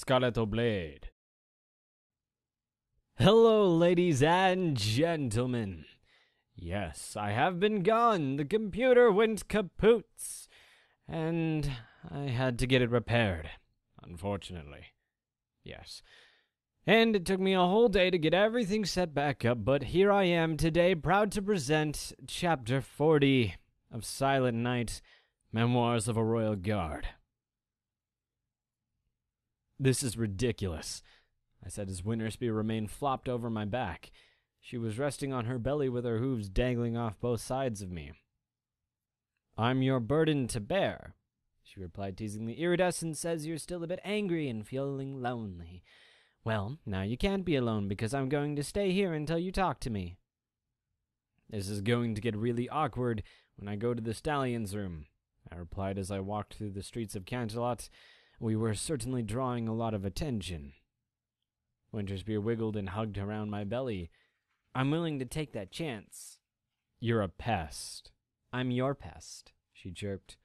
Scarlett Blade. Hello, ladies and gentlemen. Yes, I have been gone. The computer went kapoots, and I had to get it repaired, unfortunately. Yes. And it took me a whole day to get everything set back up, but here I am today, proud to present Chapter 40 of Silent Night, Memoirs of a Royal Guard. This is ridiculous, I said as Winterspear remained flopped over my back. She was resting on her belly with her hooves dangling off both sides of me. I'm your burden to bear, she replied teasingly. Iridescent says you're still a bit angry and feeling lonely. Well, now you can't be alone because I'm going to stay here until you talk to me. This is going to get really awkward when I go to the stallion's room, I replied as I walked through the streets of Canterlot. We were certainly drawing a lot of attention. Winterspear wiggled and hugged around my belly. I'm willing to take that chance. You're a pest. I'm your pest, she chirped.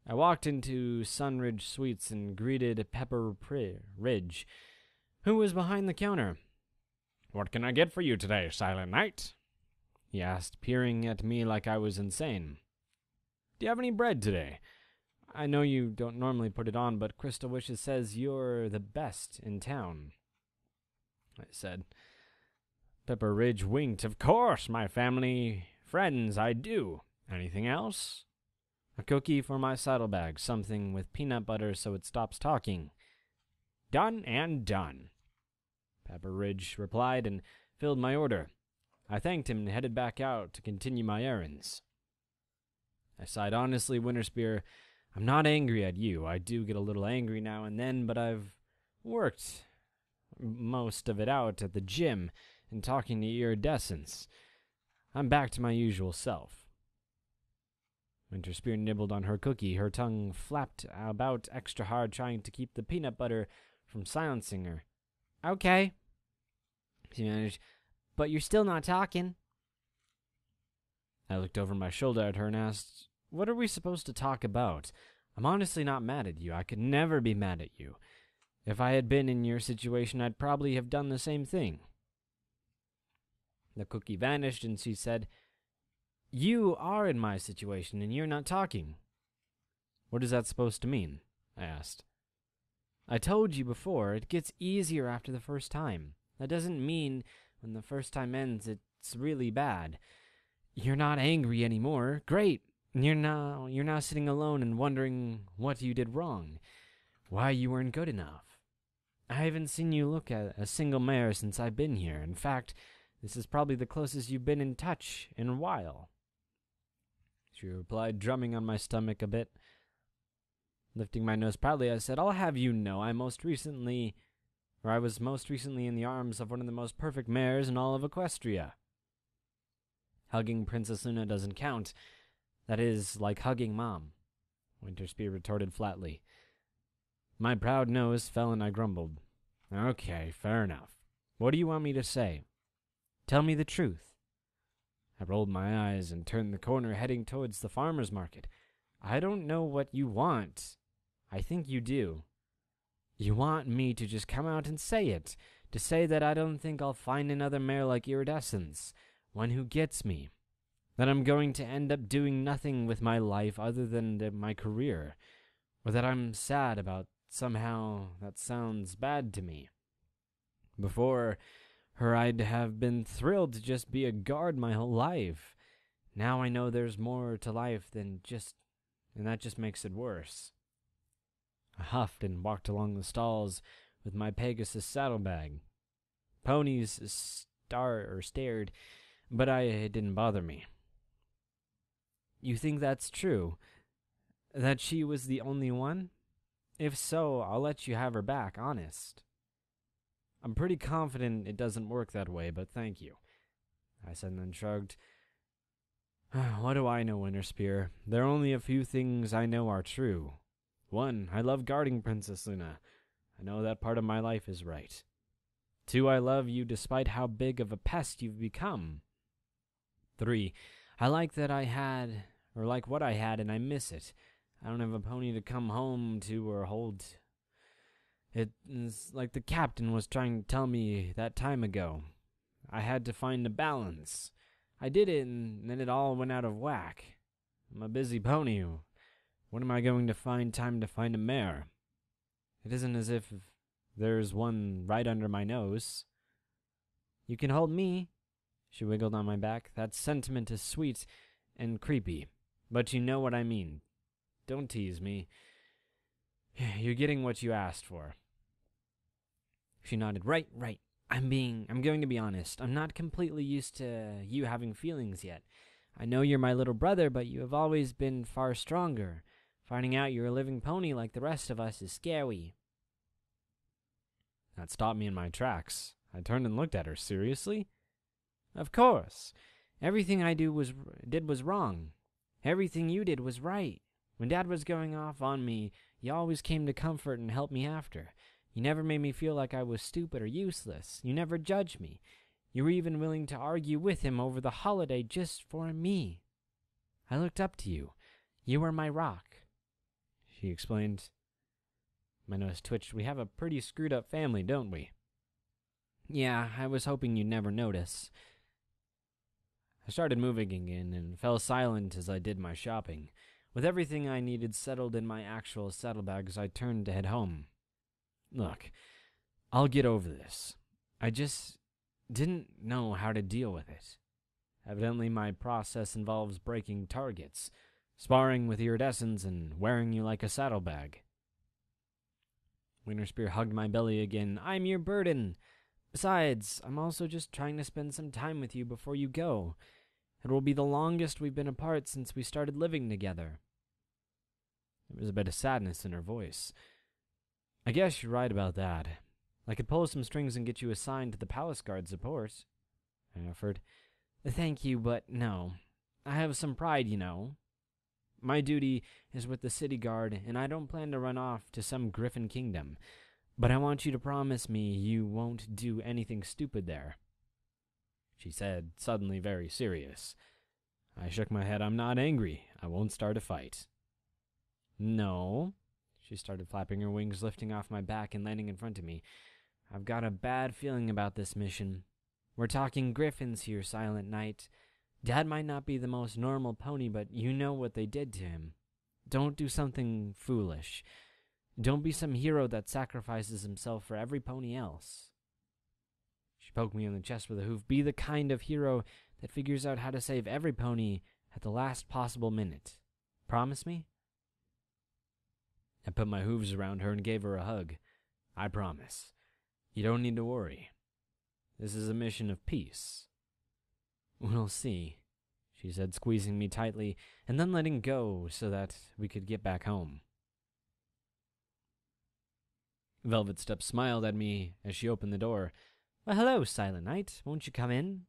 I walked into Sunridge Suites and greeted Pepper Ridge, who was behind the counter. What can I get for you today, Silent Night? He asked, peering at me like I was insane. Do you have any bread today? I know you don't normally put it on, but Crystal Wishes says you're the best in town, I said. Pepper Ridge winked. Of course, my family, friends, I do. Anything else? A cookie for my saddlebag, something with peanut butter so it stops talking. Done and done, Pepper Ridge replied and filled my order. I thanked him and headed back out to continue my errands. I sighed honestly, Winterspear. I'm not angry at you. I do get a little angry now and then, but I've worked most of it out at the gym and talking to Iridescence. I'm back to my usual self. Winterspear nibbled on her cookie. Her tongue flapped about extra hard, trying to keep the peanut butter from silencing her. Okay, she managed, but you're still not talking. I looked over my shoulder at her and asked, what are we supposed to talk about? I'm honestly not mad at you. I could never be mad at you. If I had been in your situation, I'd probably have done the same thing. The cookie vanished, and she said, You are in my situation, and you're not talking. What is that supposed to mean? I asked. I told you before, it gets easier after the first time. That doesn't mean when the first time ends, it's really bad. You're not angry anymore. Great. You're now sitting alone and wondering what you did wrong, why you weren't good enough. I haven't seen you look at a single mare since I've been here. In fact, this is probably the closest you've been in touch in a while, she replied, drumming on my stomach a bit. Lifting my nose proudly, I said, I'll have you know I was most recently in the arms of one of the most perfect mares in all of Equestria. Hugging Princess Luna doesn't count. That is like hugging Mom, Winterspear retorted flatly. My proud nose fell and I grumbled. Okay, fair enough. What do you want me to say? Tell me the truth. I rolled my eyes and turned the corner, heading towards the farmer's market. I don't know what you want. I think you do. You want me to just come out and say it, to say that I don't think I'll find another mare like Iridescence, one who gets me. That I'm going to end up doing nothing with my life other than my career, or that I'm sad about somehow that sounds bad to me. Before her, I'd have been thrilled to just be a guard my whole life. Now I know there's more to life and that just makes it worse. I huffed and walked along the stalls with my Pegasus saddlebag. Ponies stared, but it didn't bother me. You think that's true? That she was the only one? If so, I'll let you have her back, honest. I'm pretty confident it doesn't work that way, but thank you, I said and then shrugged. What do I know, Winterspear? There are only a few things I know are true. 1, I love guarding Princess Luna. I know that part of my life is right. 2, I love you despite how big of a pest you've become. 3, I like what I had and I miss it. I don't have a pony to come home to or hold It's like the captain was trying to tell me that time ago. I had to find a balance. I did it, and then it all went out of whack. I'm a busy pony. When am I going to find time to find a mare? It isn't as if there's one right under my nose. You can hold me. She wiggled on my back. That sentiment is sweet and creepy, but you know what I mean. Don't tease me. You're getting what you asked for. She nodded. Right. I'm going to be honest. I'm not completely used to you having feelings yet. I know you're my little brother, but you have always been far stronger. Finding out you're a living pony like the rest of us is scary. That stopped me in my tracks. I turned and looked at her. Seriously? Of course. Everything I did was wrong. Everything you did was right. When Dad was going off on me, you always came to comfort and help me after. You never made me feel like I was stupid or useless. You never judged me. You were even willing to argue with him over the holiday just for me. I looked up to you. You were my rock. She explained. My nose twitched. We have a pretty screwed up family, don't we? Yeah, I was hoping you'd never notice. I started moving again and fell silent as I did my shopping. With everything I needed settled in my actual saddlebags, I turned to head home. Look, I'll get over this. I just didn't know how to deal with it. Evidently, my process involves breaking targets, sparring with iridescence, and wearing you like a saddlebag. Winterspear hugged my belly again. I'm your burden. Besides, I'm also just trying to spend some time with you before you go. It will be the longest we've been apart since we started living together. There was a bit of sadness in her voice. I guess you're right about that. I could pull some strings and get you assigned to the palace guard support, I offered. Thank you, but no. I have some pride, you know. My duty is with the city guard, and I don't plan to run off to some griffin kingdom. But I want you to promise me you won't do anything stupid there, she said, suddenly very serious. I shook my head. I'm not angry. I won't start a fight. No. She started flapping her wings, lifting off my back and landing in front of me. I've got a bad feeling about this mission. We're talking griffins here, Silent Night. Dad might not be the most normal pony, but you know what they did to him. Don't do something foolish. Don't be some hero that sacrifices himself for every pony else. She poked me on the chest with a hoof. Be the kind of hero that figures out how to save every pony at the last possible minute. Promise me? I put my hooves around her and gave her a hug. I promise. You don't need to worry. This is a mission of peace. We'll see, she said, squeezing me tightly and then letting go so that we could get back home. Velvet Step smiled at me as she opened the door. Well, hello, Silent Night. Won't you come in?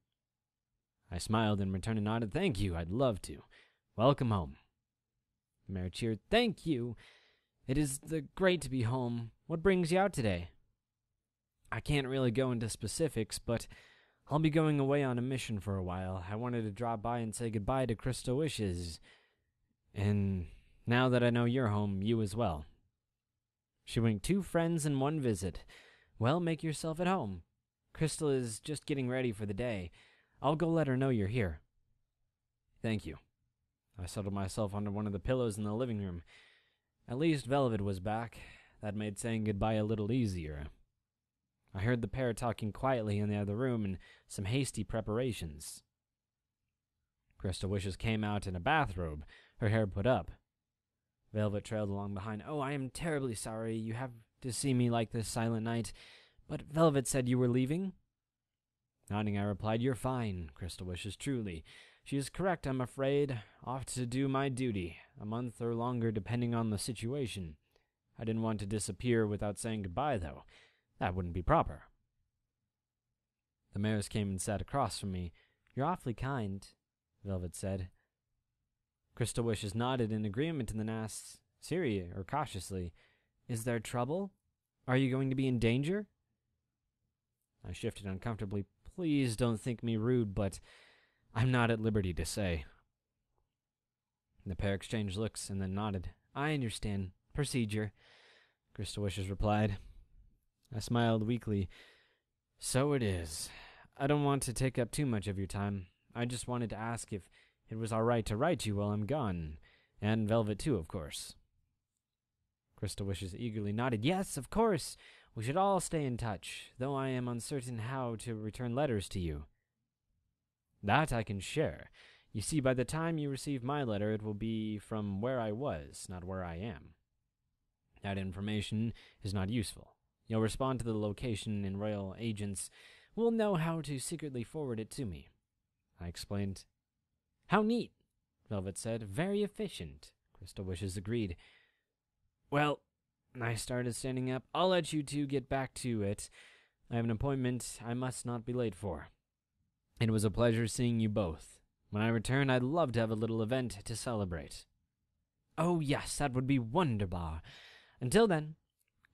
I smiled in return and nodded. Thank you. I'd love to. Welcome home. The mare cheered. Thank you. It is great to be home. What brings you out today? I can't really go into specifics, but I'll be going away on a mission for a while. I wanted to drop by and say goodbye to Crystal Wishes. And now that I know you're home, you as well. She winked. 2 friends in 1 visit. Well, make yourself at home. Crystal is just getting ready for the day. I'll go let her know you're here. Thank you. I settled myself under one of the pillows in the living room. At least Velvet was back. That made saying goodbye a little easier. I heard the pair talking quietly in the other room and some hasty preparations. Crystal Wishes came out in a bathrobe, her hair put up. Velvet trailed along behind. Oh, I am terribly sorry you have to see me like this, Silent Night. But Velvet said you were leaving? Nodding, I replied, You're fine, Crystal Wishes, truly. She is correct, I'm afraid. Off to do my duty. A month or longer, depending on the situation. I didn't want to disappear without saying goodbye, though. That wouldn't be proper. The mares came and sat across from me. You're awfully kind, Velvet said. Crystal Wishes nodded in agreement and then asked, cautiously, Is there trouble? Are you going to be in danger? I shifted uncomfortably. Please don't think me rude, but I'm not at liberty to say. The pair exchanged looks and then nodded. I understand. Procedure, Crystal Wishes replied. I smiled weakly. So it is. I don't want to take up too much of your time. I just wanted to ask if it was all right to write you while I'm gone. And Velvet too, of course. Crystal Wishes eagerly nodded. Yes, of course. We should all stay in touch, though I am uncertain how to return letters to you. That I can share. You see, by the time you receive my letter, it will be from where I was, not where I am. That information is not useful. You'll respond to the location, and royal agents will know how to secretly forward it to me. I explained. How neat, Velvet said. Very efficient, Crystal Wishes agreed. Well, I started standing up. I'll let you two get back to it. I have an appointment I must not be late for. It was a pleasure seeing you both. When I return, I'd love to have a little event to celebrate. Oh, yes, that would be wonderbar. Until then,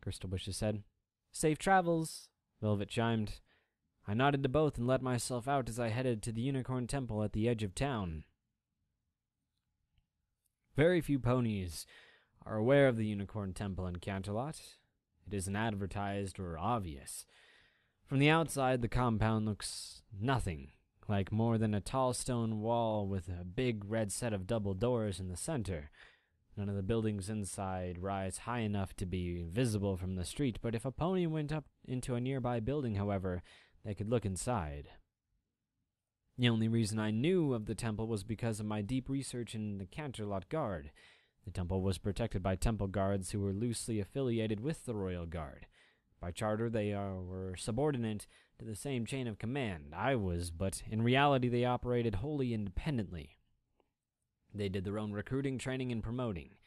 Crystal Wishes said. Safe travels, Velvet chimed. I nodded to both and let myself out as I headed to the Unicorn Temple at the edge of town. Very few ponies are aware of the Unicorn Temple in Canterlot. It isn't advertised or obvious. From the outside, the compound looks nothing like more than a tall stone wall with a big red set of double doors in the center. None of the buildings inside rise high enough to be visible from the street, but if a pony went up into a nearby building, however, they could look inside. The only reason I knew of the temple was because of my deep research in the Canterlot Guard. The temple was protected by temple guards who were loosely affiliated with the Royal Guard. By charter, they were subordinate to the same chain of command I was, but in reality they operated wholly independently. They did their own recruiting, training, and promoting.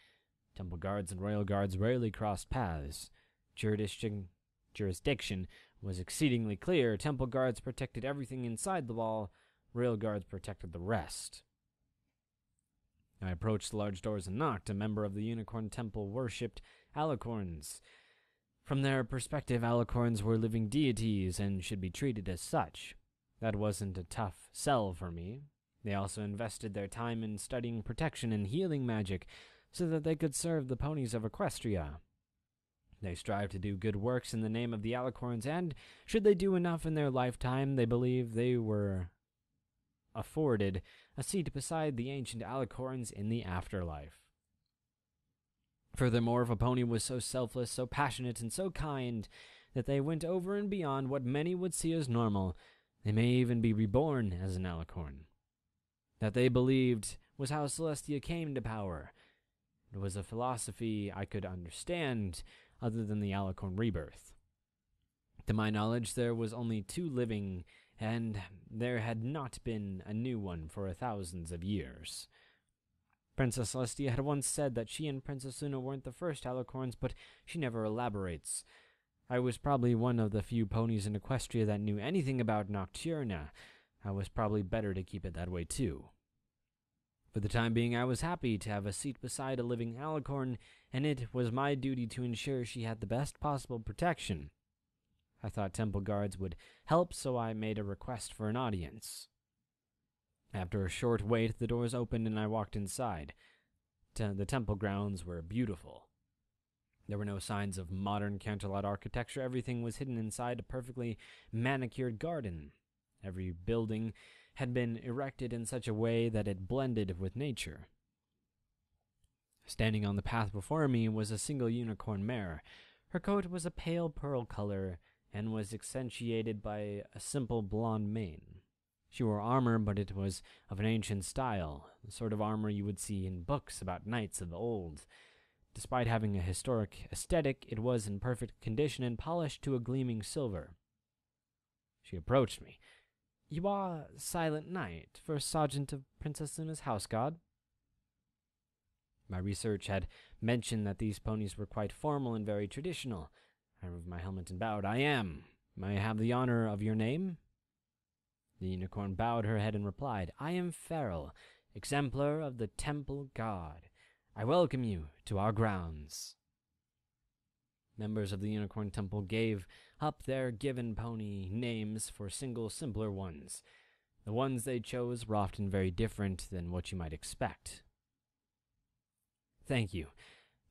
Temple guards and royal guards rarely crossed paths. Jurisdiction was exceedingly clear. Temple guards protected everything inside the wall. Royal guards protected the rest. I approached the large doors and knocked. A member of the Unicorn Temple worshipped alicorns. From their perspective, alicorns were living deities and should be treated as such. That wasn't a tough sell for me. They also invested their time in studying protection and healing magic so that they could serve the ponies of Equestria. They strive to do good works in the name of the alicorns, and should they do enough in their lifetime, they believe they were afforded a seat beside the ancient alicorns in the afterlife. Furthermore, if a pony was so selfless, so passionate, and so kind that they went over and beyond what many would see as normal, they may even be reborn as an alicorn. That they believed was how Celestia came to power. It was a philosophy I could understand, other than the alicorn rebirth. To my knowledge, there was only two living, and there had not been a new one for thousands of years. Princess Celestia had once said that she and Princess Luna weren't the first alicorns, but she never elaborates. I was probably one of the few ponies in Equestria that knew anything about Nocturna. I was probably better to keep it that way, too. For the time being, I was happy to have a seat beside a living alicorn, and it was my duty to ensure she had the best possible protection. I thought temple guards would help, so I made a request for an audience. After a short wait, the doors opened and I walked inside. The temple grounds were beautiful. There were no signs of modern Canterlot architecture. Everything was hidden inside a perfectly manicured garden. Every building had been erected in such a way that it blended with nature. Standing on the path before me was a single unicorn mare. Her coat was a pale pearl color and was accentuated by a simple blonde mane. She wore armor, but it was of an ancient style, the sort of armor you would see in books about knights of old. Despite having a historic aesthetic, it was in perfect condition and polished to a gleaming silver. She approached me. You are Silent Knight, first sergeant of Princess Luna's house guard? My research had mentioned that these ponies were quite formal and very traditional. I removed my helmet and bowed. I am. May I have the honor of your name? The unicorn bowed her head and replied, I am Feral, exemplar of the Temple Guard. I welcome you to our grounds. Members of the Unicorn Temple gave up their given pony names for single, simpler ones. The ones they chose were often very different than what you might expect. Thank you.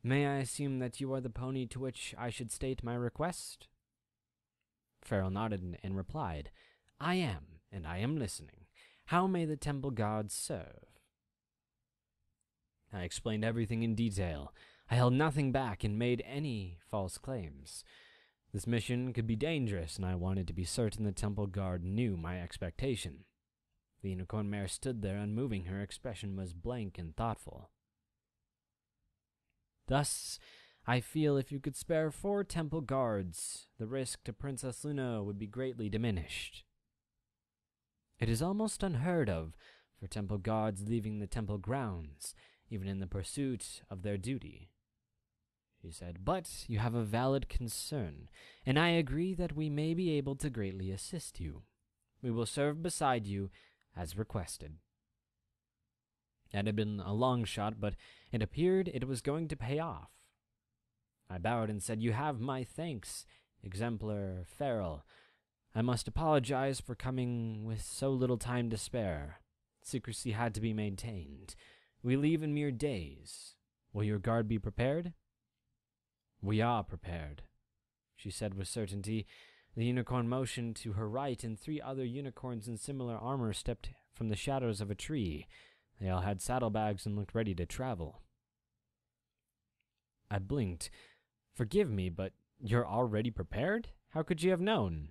May I assume that you are the pony to which I should state my request? Farrell nodded and replied, I am, and I am listening. How may the temple gods serve? I explained everything in detail. I held nothing back and made any false claims. This mission could be dangerous, and I wanted to be certain the temple guard knew my expectation. The unicorn mare stood there unmoving. Her expression was blank and thoughtful. Thus, I feel if you could spare 4 temple guards, the risk to Princess Luna would be greatly diminished. It is almost unheard of for temple guards leaving the temple grounds, even in the pursuit of their duty, she said. But you have a valid concern, and I agree that we may be able to greatly assist you. We will serve beside you as requested. It had been a long shot, but it appeared it was going to pay off. I bowed and said, You have my thanks, exemplar Farrell. I must apologize for coming with so little time to spare. Secrecy had to be maintained. We leave in mere days. Will your guard be prepared? We are prepared, she said with certainty. The unicorn motioned to her right, and 3 other unicorns in similar armor stepped from the shadows of a tree. They all had saddlebags and looked ready to travel. I blinked. Forgive me, but you're already prepared? How could you have known?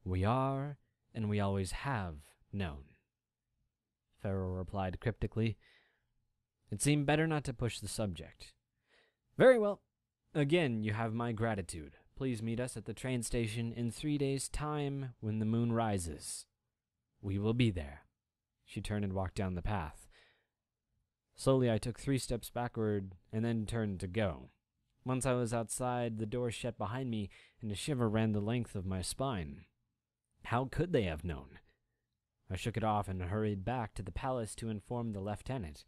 We are, and we always have known, Farrell replied cryptically. It seemed better not to push the subject. Very well. Again, you have my gratitude. Please meet us at the train station in 3 days' time when the moon rises. We will be there. She turned and walked down the path. Slowly I took 3 steps backward and then turned to go. Once I was outside, the door shut behind me, and a shiver ran the length of my spine. How could they have known? I shook it off and hurried back to the palace to inform the lieutenant.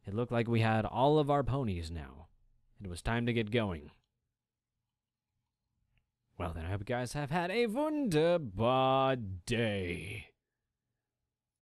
It looked like we had all of our ponies now. It was time to get going. Well then, I hope you guys have had a wunderbar day.